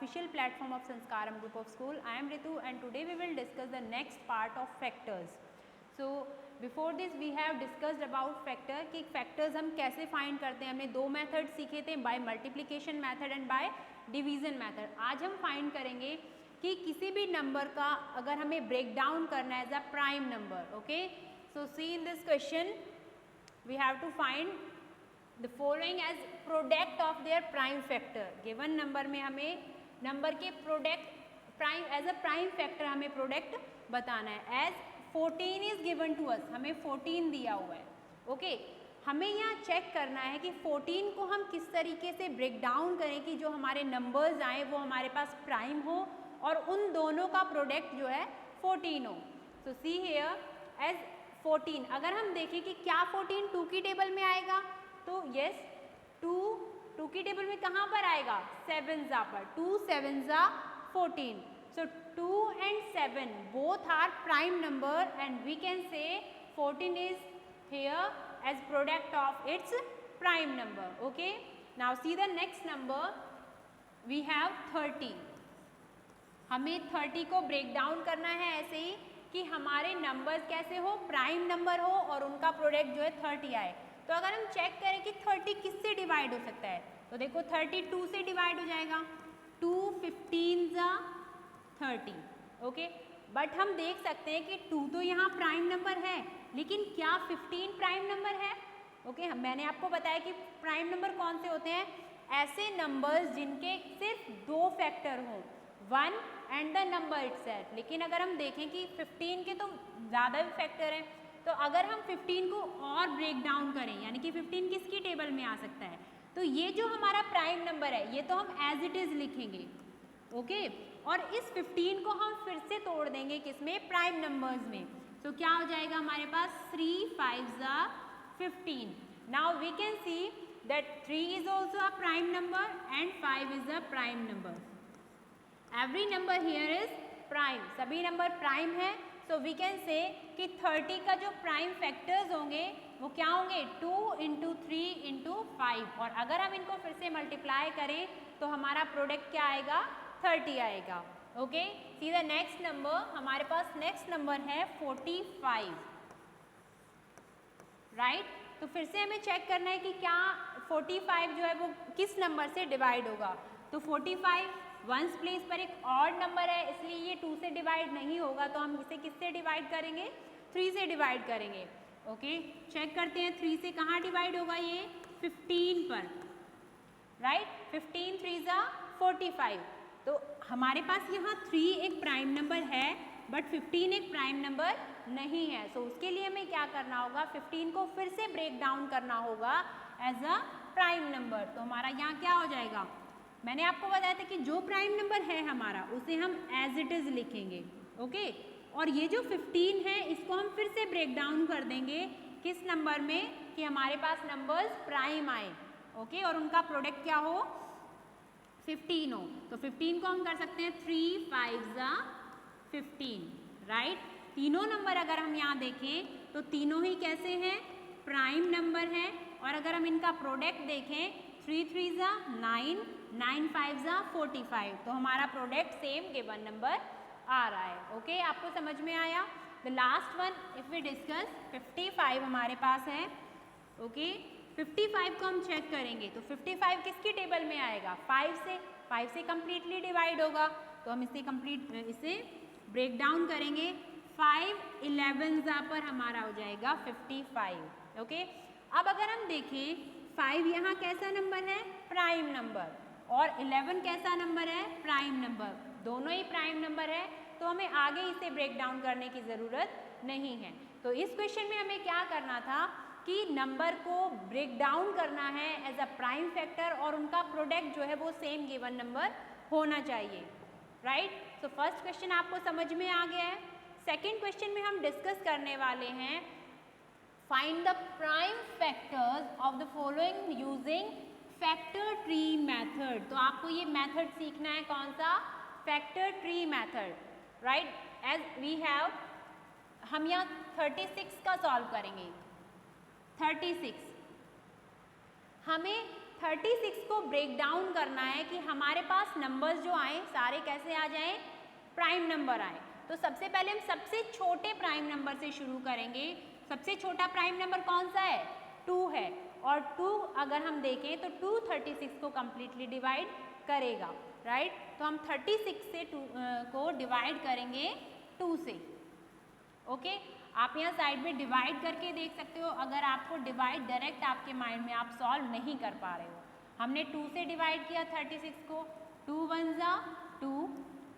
official platform of Sanskaram group of school. I am Ritu and today we will discuss the next part of factors. So before this we have discussed about factor कि factors हम कैसे find करते हैं. हमने दो method सीखे थे, by multiplication method and by division method. आज हम find करेंगे कि किसी भी नंबर का अगर हमें ब्रेक डाउन करना है as a prime number. Okay, so see in this question we have to find the following as product of their prime factor. given number में हमें नंबर के product prime as a prime factor हमें product बताना है. As 14 is given to us, हमें 14 दिया हुआ है. ओके, हमें यहाँ चेक करना है कि 14 को हम किस तरीके से ब्रेक डाउन करें कि जो हमारे नंबर्स आए वो हमारे पास प्राइम हो और उन दोनों का प्रोडक्ट जो है 14 हो. सो सी हियर एज 14. अगर हम देखें कि क्या 14 2 की टेबल में आएगा तो यस, 2 की टेबल में कहाँ पर आएगा, 7 पर. 2 7 14. सो 2 and 7 both are prime number and we can say 14 is here as product of its prime number. Okay, now see the next number. We have 30. हमें 30 को ब्रेक डाउन करना है ऐसे ही कि हमारे नंबर्स कैसे हो, प्राइम नंबर हो और उनका प्रोडक्ट जो है 30 आए. तो अगर हम चेक करें कि 30 किससे डिवाइड हो सकता है तो देखो 32 से डिवाइड हो जाएगा. 2 15 30. ओके, बट हम देख सकते हैं कि 2 तो यहाँ प्राइम नंबर है लेकिन क्या 15 प्राइम नंबर है. ओके, मैंने आपको बताया कि प्राइम नंबर कौन से होते हैं, ऐसे नंबर्स जिनके सिर्फ दो फैक्टर हों, 1 एंड द नंबर इटसेल्फ. लेकिन अगर हम देखें कि 15 के तो ज़्यादा भी फैक्टर हैं, तो अगर हम 15 को और ब्रेक डाउन करें यानी कि 15 किसकी टेबल में आ सकता है, तो ये जो हमारा प्राइम नंबर है ये तो हम एज इट इज़ लिखेंगे. ओके, और इस 15 को हम फिर से तोड़ देंगे किसमें, प्राइम नंबर्स में. तो क्या हो जाएगा हमारे पास 3 5 15. Now we can see that 3 is also a prime number and 5 is a prime number. Every number here is prime, सभी नंबर प्राइम है. सो वी कैन से कि 30 का जो प्राइम फैक्टर्स होंगे वो क्या होंगे, 2 × 3 × 5. और अगर हम इनको फिर से मल्टीप्लाई करें तो हमारा प्रोडक्ट क्या आएगा, 30 आएगा. Okay, see the next number. हमारे पास नेक्स्ट नंबर है 45. राइट, तो फिर से हमें चेक करना है कि क्या 45 जो है वो किस नंबर से डिवाइड होगा. तो 45 वंस प्लेस पर एक ऑड नंबर है इसलिए ये 2 से डिवाइड नहीं होगा, तो हम इसे किससे डिवाइड करेंगे, 3 से डिवाइड करेंगे. ओके, चेक करते हैं 3 से कहाँ डिवाइड होगा, ये 15 पर. राइट, 15 3 45. तो हमारे पास यहाँ 3 एक प्राइम नंबर है बट 15 एक प्राइम नंबर नहीं है. सो उसके लिए हमें क्या करना होगा, 15 को फिर से ब्रेक डाउन करना होगा एज अ प्राइम नंबर. तो हमारा यहाँ क्या हो जाएगा, मैंने आपको बताया था कि जो प्राइम नंबर है हमारा उसे हम एज इट इज़ लिखेंगे. ओके, और ये जो 15 है इसको हम फिर से ब्रेक डाउन कर देंगे किस नंबर में कि हमारे पास नंबर्स प्राइम आए. ओके, और उनका प्रोडक्ट क्या हो, 15 हो. तो 15 को हम कर सकते हैं 3 5 15. राइट, तीनों नंबर अगर हम यहाँ देखें तो तीनों ही कैसे हैं, प्राइम नंबर हैं. और अगर हम इनका प्रोडक्ट देखें 3 3 9 9 5 45. तो हमारा प्रोडक्ट सेम गिवन नंबर आ रहा है. ओके, आपको समझ में आया. The last one if we discuss 55 हमारे पास है. ओके, 55 को हम चेक करेंगे तो 55 किसकी टेबल में आएगा, 5 से कंप्लीटली डिवाइड होगा. तो हम इसे ब्रेक डाउन करेंगे. 5 11 पर हमारा हो जाएगा 55. ओके, अब अगर हम देखें 5 यहाँ कैसा नंबर है, प्राइम नंबर, और 11 कैसा नंबर है, प्राइम नंबर. दोनों ही प्राइम नंबर है तो हमें आगे इसे ब्रेक डाउन करने की ज़रूरत नहीं है. तो इस क्वेश्चन में हमें क्या करना था कि नंबर को ब्रेक डाउन करना है एज अ प्राइम फैक्टर और उनका प्रोडक्ट जो है वो सेम गिवन नंबर होना चाहिए. राइट, सो फर्स्ट क्वेश्चन आपको समझ में आ गया है. सेकेंड क्वेश्चन में हम डिस्कस करने वाले हैं find the prime factors of the following using factor tree method. तो आपको ये मेथड सीखना है, कौन सा, factor tree method. Right, as we have, हम यहाँ 36 का सॉल्व करेंगे. 36 हमें 36 को ब्रेक डाउन करना है कि हमारे पास नंबर्स जो आए सारे कैसे आ जाएं, प्राइम नंबर आए। तो सबसे पहले हम सबसे छोटे प्राइम नंबर से शुरू करेंगे। सबसे छोटा प्राइम नंबर कौन सा है, 2 है, और 2 अगर हम देखें तो 2 36 को कम्प्लीटली डिवाइड करेगा, राइट। तो हम 36 से 2 को डिवाइड करेंगे 2 से। ओके, आप यहाँ साइड में डिवाइड करके देख सकते हो। अगर आपको डिवाइड डायरेक्ट आपके माइंड में आप सॉल्व नहीं कर पा रहे हो, हमने 2 से डिवाइड किया 36 को, 2 1 जा 2,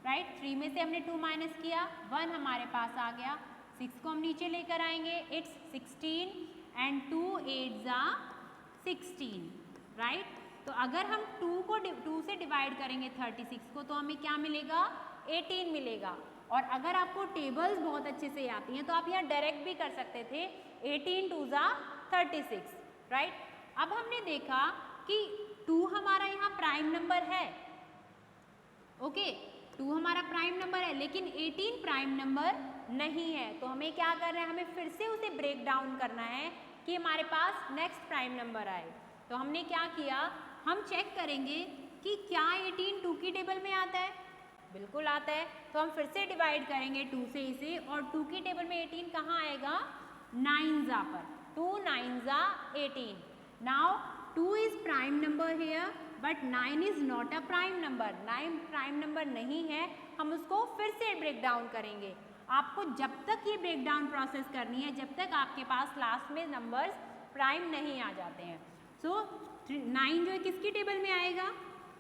राइट। 3 में से हमने 2 माइनस किया, 1 हमारे पास आ गया। 6 को हम नीचे लेकर आएंगे, इट्स 16 एंड 2 8 जा 16, राइट। तो अगर हम 2 से डिवाइड करेंगे 36 को तो हमें क्या मिलेगा, 18 मिलेगा। और अगर आपको टेबल्स बहुत अच्छे से आती हैं तो आप यहाँ डायरेक्ट भी कर सकते थे, 18 2 जा 36, राइट। अब हमने देखा कि 2 हमारा यहाँ प्राइम नंबर है, ओके, 2 हमारा प्राइम नंबर है, लेकिन 18 प्राइम नंबर नहीं है। तो हमें क्या करना है, हमें फिर से उसे ब्रेक डाउन करना है कि हमारे पास नेक्स्ट प्राइम नंबर आए। तो हमने क्या किया, हम चेक करेंगे कि क्या 18 2 की टेबल में आता है, बिल्कुल आता है। तो हम फिर से डिवाइड करेंगे 2 से इसे, और 2 की टेबल में 18 कहाँ आएगा, 9 जा पर, 2 9 जा 18। Now 2 is prime number here but 9 is not a prime number, 9 prime number नहीं है। हम उसको फिर से ब्रेक डाउन करेंगे। आपको जब तक ये ब्रेक डाउन प्रोसेस करनी है जब तक आपके पास लास्ट में नंबर्स प्राइम नहीं आ जाते हैं। सो 9 जो है किसकी टेबल में आएगा,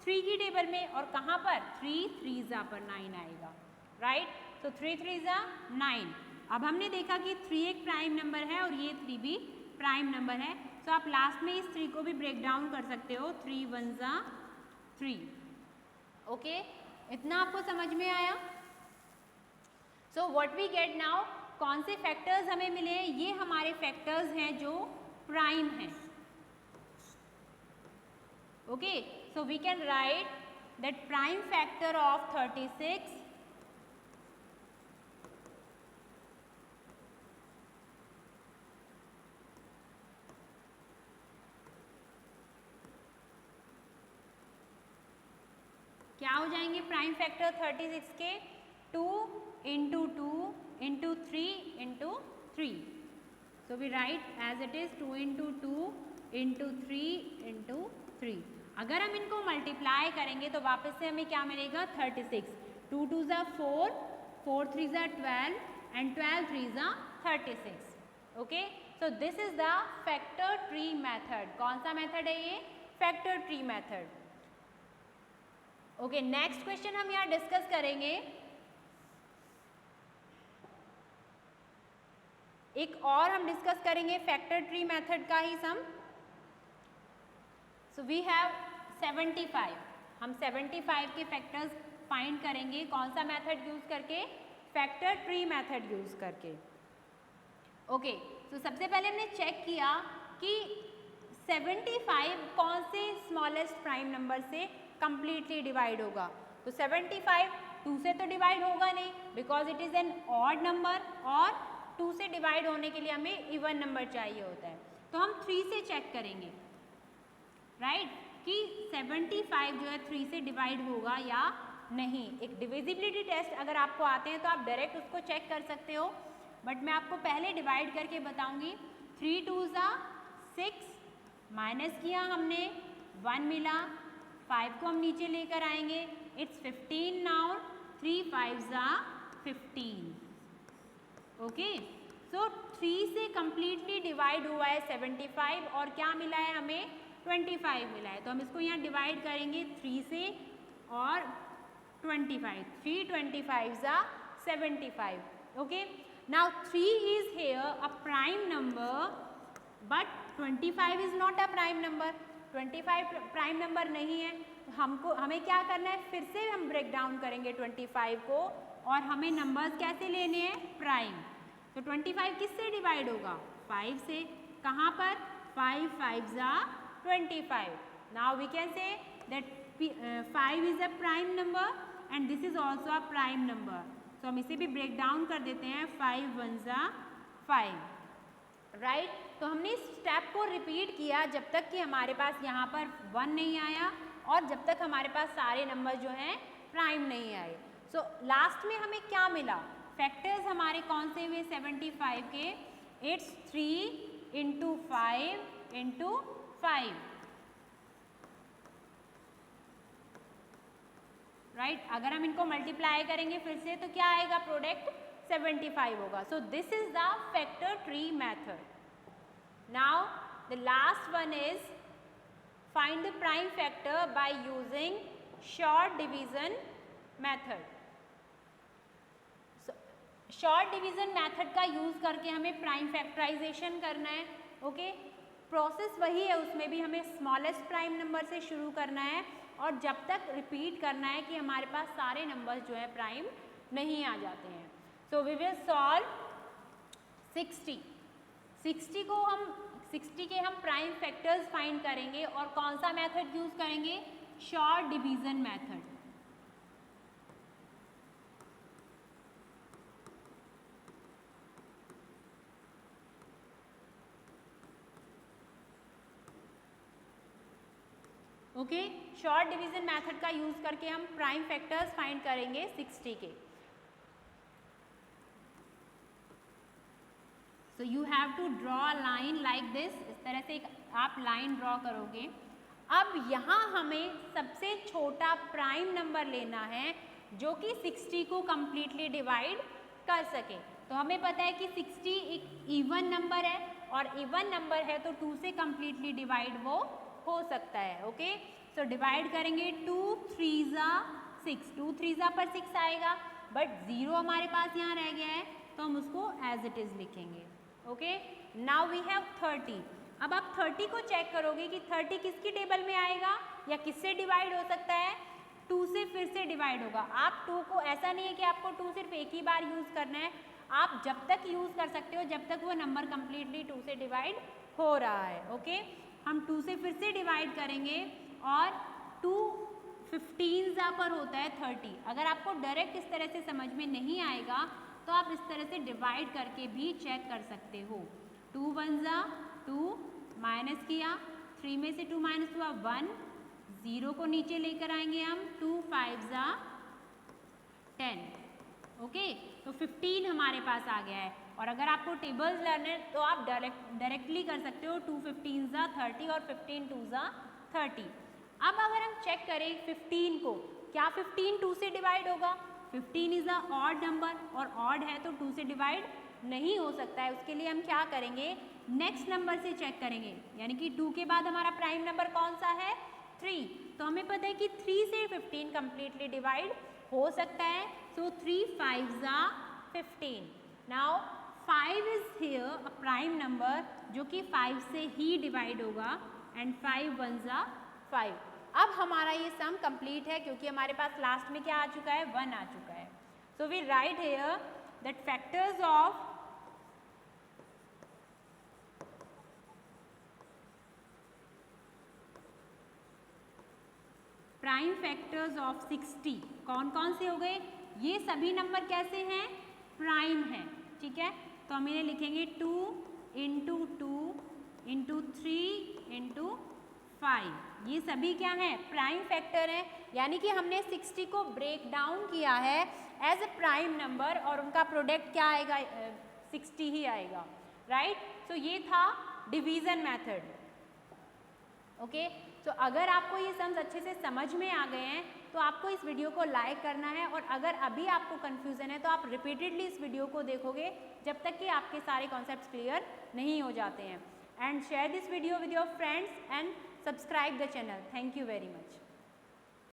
3 की टेबल में, और कहाँ पर, 3 3 जा पर 9 आएगा, राइट। तो 3 3 जा 9। अब हमने देखा कि 3 एक प्राइम नंबर है और ये 3 भी प्राइम नंबर है। तो आप लास्ट में इस 3 को भी ब्रेक डाउन कर सकते हो, 3 1 जा 3, ओके। इतना आपको समझ में आया। So what we get now, कौन से फैक्टर्स हमें मिले, ये हमारे फैक्टर्स हैं जो प्राइम हैं, okay. So we can write that prime factor of 36 क्या हो जाएंगे प्राइम फैक्टर 36 के, 2 into 2 into 3 into 3. So we write as it is 2 into 2 into 3 into 3. अगर हम इनको मल्टीप्लाई करेंगे तो वापस से हमें क्या मिलेगा, 36। 2 2 जा 4, 4 3 जा 12 एंड 12 3 जा 36, okay. So this is the factor tree method. कौन सा मेथड है ये, factor tree method, okay. Next question हम यहाँ डिस्कस करेंगे। एक और हम डिस्कस करेंगे फैक्टर ट्री मेथड का ही सम। सो वी हैव 75, हम 75 के फैक्टर्स फाइंड करेंगे। कौन सा मेथड यूज करके, फैक्टर ट्री मेथड यूज करके, ओके। तो सबसे पहले हमने चेक किया कि 75 कौन से स्मॉलेस्ट प्राइम नंबर से कंप्लीटली डिवाइड होगा। तो 75 2 से तो डिवाइड होगा नहीं, because it is an odd number, और 2 से डिवाइड होने के लिए हमें इवन नंबर चाहिए होता है। तो हम 3 से चेक करेंगे, राइट, कि 75 जो है 3 से डिवाइड होगा या नहीं। एक डिविजिबिलिटी टेस्ट अगर आपको आते हैं तो आप डायरेक्ट उसको चेक कर सकते हो, बट मैं आपको पहले डिवाइड करके बताऊंगी। 3 2 जा 6, माइनस किया हमने, 1 मिला, 5 को हम नीचे लेकर आएंगे, इट्स 15 नाउ, 3 5 जा 15, ओके। सो 3 से कंप्लीटली डिवाइड हुआ है 75, और क्या मिला है हमें, 25 मिला है। तो हम इसको यहाँ डिवाइड करेंगे 3 से और 25, 3 25 जा 75, okay. Now 3 is here a prime number but 25 is not a prime number, 25 prime number नहीं है। हमें क्या करना है, फिर से हम ब्रेक डाउन करेंगे 25 को, और हमें नंबर्स कैसे लेने हैं, प्राइम। तो 25 किससे डिवाइड होगा, 5 से, कहाँ पर, 5 5 जा 25. Now we can say that 5 is a prime number and this is also a prime number. So हम इसे भी ब्रेक डाउन कर देते हैं, 5 1 जा 5, राइट तो हमने इस स्टेप को रिपीट किया जब तक कि हमारे पास यहाँ पर 1 नहीं आया और जब तक हमारे पास सारे नंबर जो हैं प्राइम नहीं आए। सो लास्ट में हमें क्या मिला, फैक्टर्स हमारे कौन से हुए 75 के, इट्स 3 इंटू 5 इंटू 5, राइट अगर हम इनको मल्टीप्लाई करेंगे फिर से तो क्या आएगा, प्रोडक्ट 75 होगा। So this is the factor tree method. Now the last one is find the prime factor by using short division method. Short division method का यूज करके हमें प्राइम फैक्टराइजेशन करना है। ओके प्रोसेस वही है, उसमें भी हमें स्मॉलेस्ट प्राइम नंबर से शुरू करना है और जब तक रिपीट करना है कि हमारे पास सारे नंबर्स जो है प्राइम नहीं आ जाते हैं। सो वी विल सॉल्व 60 को हम 60 के हम प्राइम फैक्टर्स फाइंड करेंगे और कौन सा मेथड यूज करेंगे, short division method. Okay short division method का यूज करके हम प्राइम फैक्टर्स फाइंड करेंगे 60 के। So you have to draw a line like this, इस तरह से आप लाइन ड्रॉ करोगे। अब यहाँ हमें सबसे छोटा प्राइम नंबर लेना है जो कि 60 को कम्प्लीटली डिवाइड कर सके। तो हमें पता है कि 60 एक इवन नंबर है और इवन नंबर है तो 2 से कम्प्लीटली डिवाइड वो हो सकता है। ओके सो डिवाइड करेंगे 2 3 ज़ा 6, 2 3 ज़ा पर 6 आएगा बट 0 हमारे पास यहाँ रह गया है तो हम उसको एज इट इज़ लिखेंगे। Okay now we have 30। अब आप 30 को चेक करोगे कि 30 किसकी टेबल में आएगा या किससे डिवाइड हो सकता है, 2 से फिर से डिवाइड होगा। आप 2 को ऐसा नहीं है कि आपको 2 सिर्फ एक ही बार यूज़ करना है, आप जब तक यूज़ कर सकते हो जब तक वो नंबर कम्प्लीटली 2 से डिवाइड हो रहा है। ओके हम 2 से फिर से डिवाइड करेंगे और 2 15 पर होता है 30। अगर आपको डायरेक्ट इस तरह से समझ में नहीं आएगा तो आप इस तरह से डिवाइड करके भी चेक कर सकते हो। 2 1 ज़ा 2 माइनस किया, 3 में से 2 माइनस हुआ 1, 0 को नीचे लेकर आएंगे हम, 2 5 ज़ा 10। ओके तो 15 हमारे पास आ गया है और अगर आपको टेबल्स लर्न है तो आप डायरेक्टली कर सकते हो 2 15 ज़ा 30 और 15 2 ज़ा 30। अब अगर हम चेक करें 15 को, क्या 15 2 से डिवाइड होगा, 15 इज़ अ ऑड नंबर और ऑड है तो 2 से डिवाइड नहीं हो सकता है। उसके लिए हम क्या करेंगे, नेक्स्ट नंबर से चेक करेंगे, यानी कि 2 के बाद हमारा प्राइम नंबर कौन सा है, 3। तो हमें पता है कि 3 से 15 कम्प्लीटली डिवाइड हो सकता है। सो 3 5 ज़ा 15। Now 5 is here a prime number जो कि 5 से ही डिवाइड होगा एंड 5 1 ज़ा 5। अब हमारा ये सम कंप्लीट है क्योंकि हमारे पास लास्ट में क्या आ चुका है, 1 आ चुका है। So we write here that factors of prime factors of 60 कौन कौन से हो गए, ये सभी नंबर कैसे हैं, प्राइम हैं। ठीक है तो हम इन्हें लिखेंगे 2 इंटू 2 इंटू 3 इंटू 5, ये सभी क्या हैं, प्राइम फैक्टर हैं। यानी कि हमने 60 को ब्रेक डाउन किया है एज अ प्राइम नंबर और उनका प्रोडक्ट क्या आएगा, 60 ही आएगा। राइट सो ये था डिवीजन मेथड। ओके तो अगर आपको ये सम्स अच्छे से समझ में आ गए हैं तो आपको इस वीडियो को लाइक करना है और अगर अभी आपको कन्फ्यूज़न है तो आप रिपीटेडली इस वीडियो को देखोगे जब तक कि आपके सारे कॉन्सेप्ट्स क्लियर नहीं हो जाते हैं। And share this video with your friends and subscribe the channel. Thank you very much.